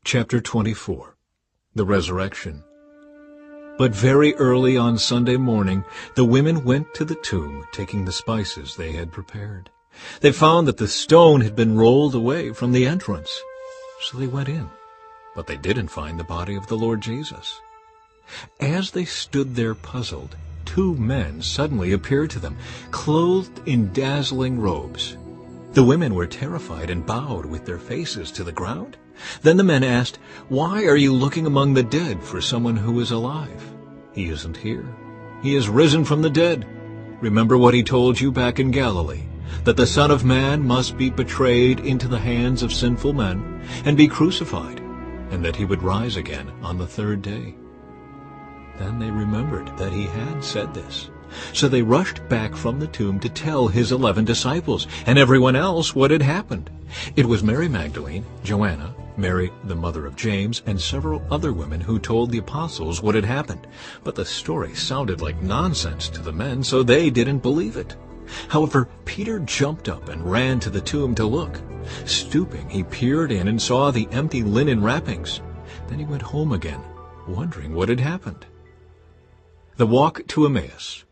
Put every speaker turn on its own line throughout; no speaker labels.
Chapter 24. The Resurrection. But very early on Sunday morning, the women went to the tomb, taking the spices they had prepared. They found that the stone had been rolled away from the entrance. So they went in, but they didn't find the body of the Lord Jesus. As they stood there puzzled, two men suddenly appeared to them, clothed in dazzling robes. The women were terrified and bowed with their faces to the ground. Then the men asked, "Why are you looking among the dead for someone who is alive? He isn't here. He is risen from the dead. Remember what he told you back in Galilee, that the Son of Man must be betrayed into the hands of sinful men and be crucified, and that he would rise again on the third day." Then they remembered that he had said this. So they rushed back from the tomb to tell his 11 disciples and everyone else what had happened. It was Mary Magdalene, Joanna, Mary the mother of James, and several other women who told the apostles what had happened. But the story sounded like nonsense to the men, so they didn't believe it. However, Peter jumped up and ran to the tomb to look. Stooping, he peered in and saw the empty linen wrappings. Then he went home again, wondering what had happened. The walk to Emmaus.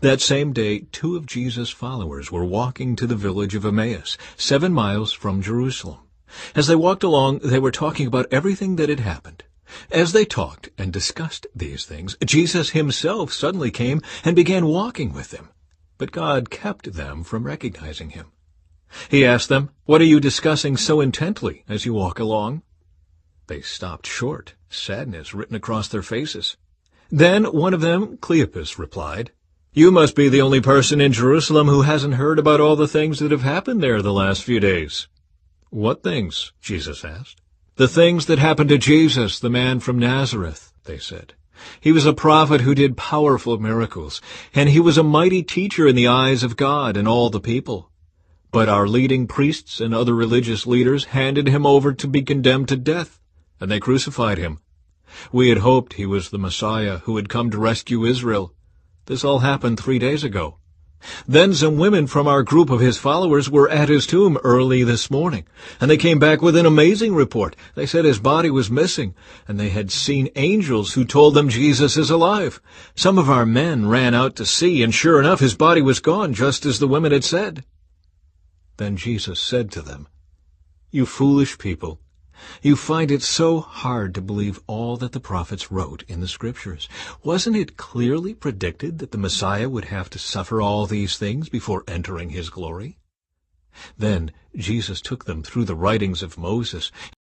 That same day, 2 of Jesus' followers were walking to the village of Emmaus, 7 miles from Jerusalem. As they walked along, they were talking about everything that had happened. As they talked and discussed these things, Jesus himself suddenly came and began walking with them. But God kept them from recognizing him. He asked them, "What are you discussing so intently as you walk along?" They stopped short, sadness written across their faces. Then one of them, Cleopas, replied, "You must be the only person in Jerusalem who hasn't heard about all the things that have happened there the last few days." "What things?" Jesus asked. "The things that happened to Jesus, the man from Nazareth," they said. "He was a prophet who did powerful miracles, and he was a mighty teacher in the eyes of God and all the people. But our leading priests and other religious leaders handed him over to be condemned to death, and they crucified him. We had hoped he was the Messiah who had come to rescue Israel. This all happened 3 days ago. Then some women from our group of his followers were at his tomb early this morning, and they came back with an amazing report. They said his body was missing, and they had seen angels who told them Jesus is alive. Some of our men ran out to see, and sure enough, his body was gone, just as the women had said." Then Jesus said to them, "You foolish people, you find it so hard to believe all that the prophets wrote in the Scriptures. Wasn't it clearly predicted that the Messiah would have to suffer all these things before entering his glory?" Then Jesus took them through the writings of Moses,